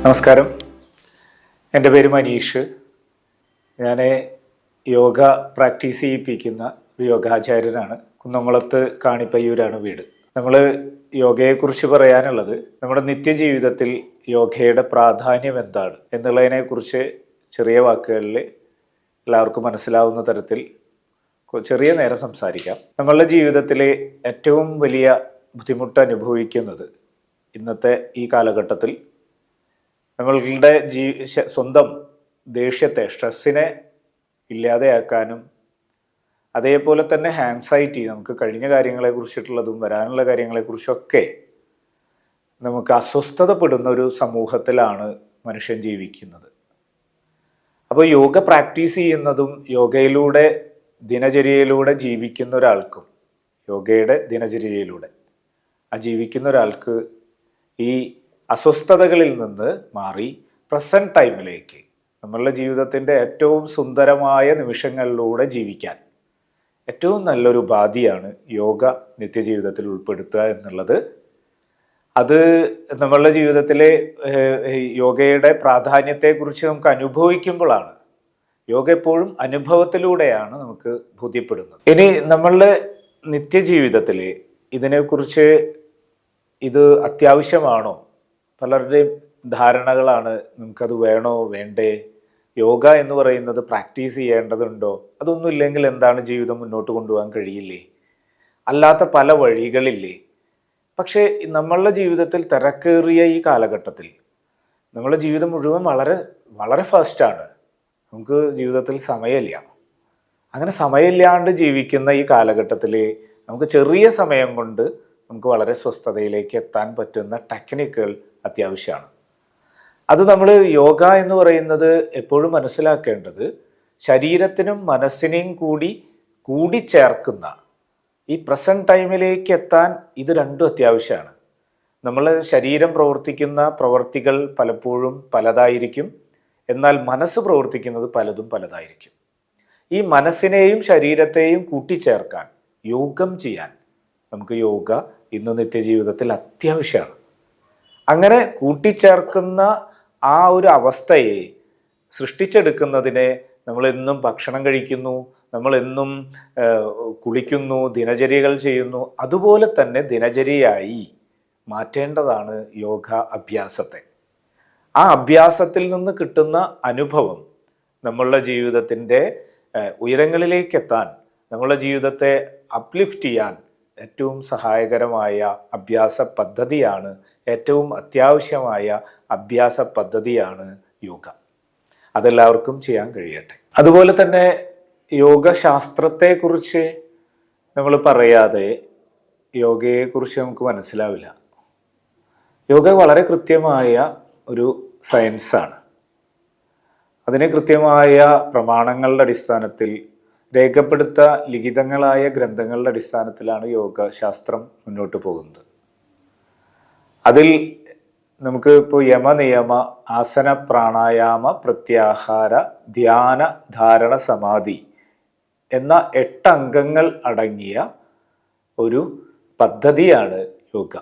നമസ്കാരം. എൻ്റെ പേര് മനീഷ്. ഞാൻ യോഗ പ്രാക്ടീസ് ചെയ്യിപ്പിക്കുന്ന ഒരു യോഗാചാര്യനാണ്. കുന്നംകുളത്ത് കാണിപ്പയ്യൂരാണ് വീട്. നമ്മൾ യോഗയെക്കുറിച്ച് പറയാനുള്ളത്, നമ്മുടെ നിത്യജീവിതത്തിൽ യോഗയുടെ പ്രാധാന്യം എന്താണ് എന്നുള്ളതിനെക്കുറിച്ച് ചെറിയ വാക്കുകളിൽ എല്ലാവർക്കും മനസ്സിലാവുന്ന തരത്തിൽ ചെറിയ നേരം സംസാരിക്കാം. നമ്മളുടെ ജീവിതത്തിൽ ഏറ്റവും വലിയ ബുദ്ധിമുട്ട് അനുഭവിക്കുന്നത് ഇന്നത്തെ ഈ കാലഘട്ടത്തിൽ നമ്മളുടെ സ്വന്തം ദേഷ്യത്തെ, സ്ട്രെസ്സിനെ ഇല്ലാതെയാക്കാനും അതേപോലെ തന്നെ ആങ്സൈറ്റി, നമുക്ക് കഴിഞ്ഞ കാര്യങ്ങളെക്കുറിച്ചിട്ടുള്ളതും വരാനുള്ള കാര്യങ്ങളെക്കുറിച്ചൊക്കെ നമുക്ക് അസ്വസ്ഥതപ്പെടുന്ന ഒരു സമൂഹത്തിലാണ് മനുഷ്യൻ ജീവിക്കുന്നത്. അപ്പോൾ യോഗ പ്രാക്ടീസ് ചെയ്യുന്നതും യോഗയിലൂടെ ദിനചര്യയിലൂടെ ജീവിക്കുന്ന ഒരാൾക്കും, യോഗയുടെ ദിനചര്യയിലൂടെ ജീവിക്കുന്ന ഒരാൾക്ക് ഈ അസ്വസ്ഥതകളിൽ നിന്ന് മാറി പ്രസൻറ്റ് ടൈമിലേക്ക്, നമ്മളുടെ ജീവിതത്തിൻ്റെ ഏറ്റവും സുന്ദരമായ നിമിഷങ്ങളിലൂടെ ജീവിക്കാൻ ഏറ്റവും നല്ലൊരു ഉപാധിയാണ് യോഗ നിത്യജീവിതത്തിൽ ഉൾപ്പെടുത്തുക എന്നുള്ളത്. അത് നമ്മളുടെ ജീവിതത്തിലെ യോഗയുടെ പ്രാധാന്യത്തെക്കുറിച്ച് നമുക്ക് അനുഭവിക്കുമ്പോഴാണ്. യോഗ എപ്പോഴും അനുഭവത്തിലൂടെയാണ് നമുക്ക് ബോധ്യപ്പെടുന്നത്. ഇനി നമ്മളുടെ നിത്യജീവിതത്തിൽ ഇതിനെക്കുറിച്ച് ഇത് അത്യാവശ്യമാണോ? പലരുടെയും ധാരണകളാണ്, നമുക്കത് വേണോ വേണ്ടേ, യോഗ എന്ന് പറയുന്നത് പ്രാക്ടീസ് ചെയ്യേണ്ടതുണ്ടോ, അതൊന്നുമില്ലെങ്കിൽ എന്താണ് ജീവിതം മുന്നോട്ട് കൊണ്ടുപോകാൻ കഴിയില്ലേ, അല്ലാത്ത പല വഴികളില്ലേ. പക്ഷേ നമ്മളുടെ ജീവിതത്തിൽ തിരക്കേറിയ ഈ കാലഘട്ടത്തിൽ നമ്മളുടെ ജീവിതം മുഴുവൻ വളരെ വളരെ ഫാസ്റ്റാണ്. നമുക്ക് ജീവിതത്തിൽ സമയമില്ല. അങ്ങനെ സമയമില്ലാണ്ട് ജീവിക്കുന്ന ഈ കാലഘട്ടത്തിൽ നമുക്ക് ചെറിയ സമയം കൊണ്ട് നമുക്ക് വളരെ സ്വസ്ഥതയിലേക്ക് എത്താൻ പറ്റുന്ന ടെക്നിക്കുകൾ അത്യാവശ്യമാണ്. അത് നമ്മൾ യോഗ എന്ന് പറയുന്നത് എപ്പോഴും മനസ്സിലാക്കേണ്ടത് ശരീരത്തിനും മനസ്സിനെയും കൂടി ചേർക്കുന്ന ഈ പ്രസൻറ്റ് ടൈമിലേക്ക് എത്താൻ ഇത് രണ്ടും അത്യാവശ്യമാണ്. നമ്മൾ ശരീരം പ്രവർത്തിക്കുന്ന പ്രവർത്തികൾ പലപ്പോഴും പലതായിരിക്കും, എന്നാൽ മനസ്സ് പ്രവർത്തിക്കുന്നത് പലതായിരിക്കും. ഈ മനസ്സിനെയും ശരീരത്തെയും കൂട്ടിച്ചേർക്കാൻ, യോഗം ചെയ്യാൻ നമുക്ക് യോഗ ഇന്ന് നിത്യജീവിതത്തിൽ അത്യാവശ്യമാണ്. അങ്ങനെ കൂട്ടിച്ചേർക്കുന്ന ആ ഒരു അവസ്ഥയെ സൃഷ്ടിച്ചെടുക്കുന്നതിനെ നമ്മളെന്നും ഭക്ഷണം കഴിക്കുന്നു, നമ്മളെന്നും കുളിക്കുന്നു, ദിനചര്യകൾ ചെയ്യുന്നു, അതുപോലെ തന്നെ ദിനചര്യയായി മാറ്റേണ്ടതാണ് യോഗ അഭ്യാസത്തെ. ആ അഭ്യാസത്തിൽ നിന്ന് കിട്ടുന്ന അനുഭവം നമ്മളുടെ ജീവിതത്തിൻ്റെ ഉയരങ്ങളിലേക്കെത്താൻ, നമ്മളുടെ ജീവിതത്തെ അപ്ലിഫ്റ്റ് ചെയ്യാൻ ഏറ്റവും സഹായകരമായ അഭ്യാസ പദ്ധതിയാണ്, ഏറ്റവും അത്യാവശ്യമായ അഭ്യാസ പദ്ധതിയാണ് യോഗ. അതെല്ലാവർക്കും ചെയ്യാൻ കഴിയട്ടെ. അതുപോലെ തന്നെ യോഗശാസ്ത്രത്തെക്കുറിച്ച് നമ്മൾ പറയാതെ യോഗയെക്കുറിച്ച് നമുക്ക് മനസ്സിലാവില്ല. യോഗ വളരെ കൃത്യമായ ഒരു സയൻസാണ്. അതിനെ കൃത്യമായ പ്രമാണങ്ങളുടെ അടിസ്ഥാനത്തിൽ രേഖപ്പെടുത്ത ലിഖിതങ്ങളായ ഗ്രന്ഥങ്ങളുടെ അടിസ്ഥാനത്തിലാണ് യോഗശാസ്ത്രം മുന്നോട്ട് പോകുന്നത്. അതിൽ നമുക്ക് ഇപ്പോൾ യമനിയമ, ആസന, പ്രാണായാമ, പ്രത്യാഹാര, ധ്യാന, ധാരണ, സമാധി എന്ന 8 അംഗങ്ങൾ അടങ്ങിയ ഒരു പദ്ധതിയാണ് യോഗ.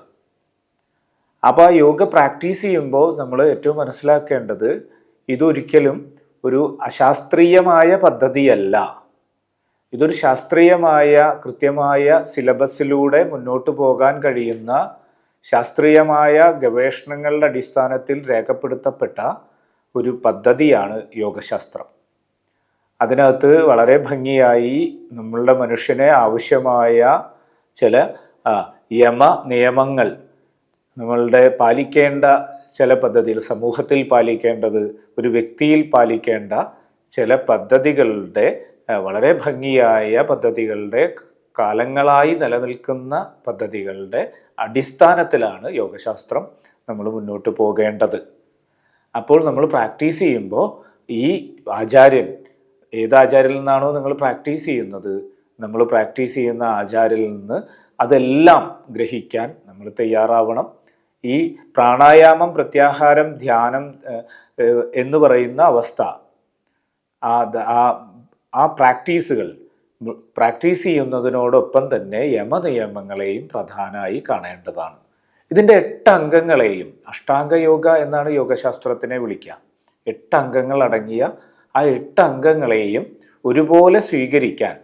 അപ്പോൾ ആ യോഗ പ്രാക്ടീസ് ചെയ്യുമ്പോൾ നമ്മൾ ഏറ്റവും മനസ്സിലാക്കേണ്ടത്, ഇതൊരിക്കലും ഒരു അശാസ്ത്രീയമായ പദ്ധതിയല്ല. ഇതൊരു ശാസ്ത്രീയമായ കൃത്യമായ സിലബസിലൂടെ മുന്നോട്ട് പോകാൻ കഴിയുന്ന, ശാസ്ത്രീയമായ ഗവേഷണങ്ങളുടെ അടിസ്ഥാനത്തിൽ രേഖപ്പെടുത്തപ്പെട്ട ഒരു പദ്ധതിയാണ് യോഗശാസ്ത്രം. അതിനകത്ത് വളരെ ഭംഗിയായി നമ്മളുടെ മനുഷ്യനെ ആവശ്യമായ ചില നിയമങ്ങൾ, നമ്മളുടെ പാലിക്കേണ്ട ചില പദ്ധതികൾ, സമൂഹത്തിൽ പാലിക്കേണ്ടത്, ഒരു വ്യക്തിയിൽ പാലിക്കേണ്ട ചില പദ്ധതികളുടെ, വളരെ ഭംഗിയായ പദ്ധതികളുടെ, കാലങ്ങളായി നിലനിൽക്കുന്ന പദ്ധതികളുടെ അടിസ്ഥാനത്തിലാണ് യോഗശാസ്ത്രം നമ്മൾ മുന്നോട്ട് പോകേണ്ടത്. അപ്പോൾ നമ്മൾ പ്രാക്ടീസ് ചെയ്യുമ്പോൾ ഈ ആചാര്യൻ, ഏത് ആചാര്യനിൽ നിന്നാണോ നിങ്ങൾ പ്രാക്ടീസ് ചെയ്യുന്നത്, നമ്മൾ പ്രാക്ടീസ് ചെയ്യുന്ന ആചാര്യനിൽ നിന്ന് അതെല്ലാം ഗ്രഹിക്കാൻ നമ്മൾ തയ്യാറാവണം. ഈ പ്രാണായാമം, പ്രത്യാഹാരം, ധ്യാനം എന്ന് പറയുന്ന അവസ്ഥ, ആ പ്രാക്ടീസുകൾ പ്രാക്ടീസ് ചെയ്യുന്നതിനോടൊപ്പം തന്നെ യമനിയമങ്ങളെയും പ്രധാനമായി കാണേണ്ടതാണ്. ഇതിൻ്റെ 8 അംഗങ്ങളെയും അഷ്ടാംഗ യോഗ എന്നാണ് യോഗശാസ്ത്രത്തിനെ വിളിക്കുക. 8 അംഗങ്ങൾ അടങ്ങിയ ആ 8 അംഗങ്ങളെയും ഒരുപോലെ സ്വീകരിക്കാൻ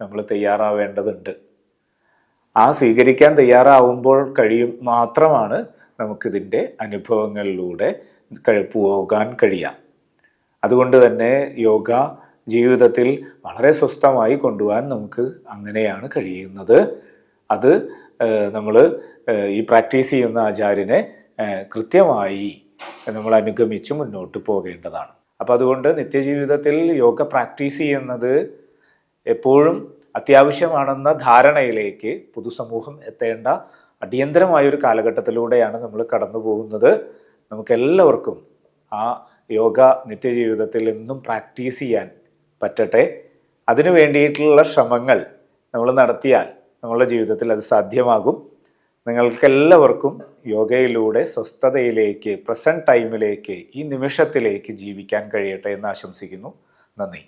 നമ്മൾ തയ്യാറാവേണ്ടതുണ്ട്. ആ സ്വീകരിക്കാൻ തയ്യാറാവുമ്പോൾ മാത്രമാണ് നമുക്കിതിൻ്റെ അനുഭവങ്ങളിലൂടെ പോകാൻ കഴിയുക. അതുകൊണ്ട് തന്നെ യോഗ ജീവിതത്തിൽ വളരെ സ്വസ്ഥമായി കൊണ്ടുപോകാൻ നമുക്ക് അങ്ങനെയാണ് കഴിയുന്നത്. അത് നമ്മൾ ഈ പ്രാക്ടീസ് ചെയ്യുന്ന ആചാര്യനെ കൃത്യമായി നമ്മൾ അനുഗമിച്ച് മുന്നോട്ട് പോകേണ്ടതാണ്. അപ്പോൾ അതുകൊണ്ട് നിത്യജീവിതത്തിൽ യോഗ പ്രാക്ടീസ് ചെയ്യുന്നത് എപ്പോഴും അത്യാവശ്യമാണെന്ന ധാരണയിലേക്ക് പൊതുസമൂഹം എത്തേണ്ട അടിയന്തരമായൊരു കാലഘട്ടത്തിലൂടെയാണ് നമ്മൾ കടന്നു പോകുന്നത്. നമുക്കെല്ലാവർക്കും ആ യോഗ നിത്യജീവിതത്തിൽ എന്നും പ്രാക്ടീസ് ചെയ്യാൻ പറ്റട്ടെ. അതിനു വേണ്ടിയിട്ടുള്ള ശ്രമങ്ങൾ നമ്മൾ നടത്തിയാൽ നമ്മളുടെ ജീവിതത്തിൽ അത് സാധ്യമാകും. നിങ്ങൾക്കെല്ലാവർക്കും യോഗയിലൂടെ സ്വസ്ഥതയിലേക്ക്, പ്രസൻറ്റ് ടൈമിലേക്ക്, ഈ നിമിഷത്തിലേക്ക് ജീവിക്കാൻ കഴിയട്ടെ എന്ന് ആശംസിക്കുന്നു. നന്ദി.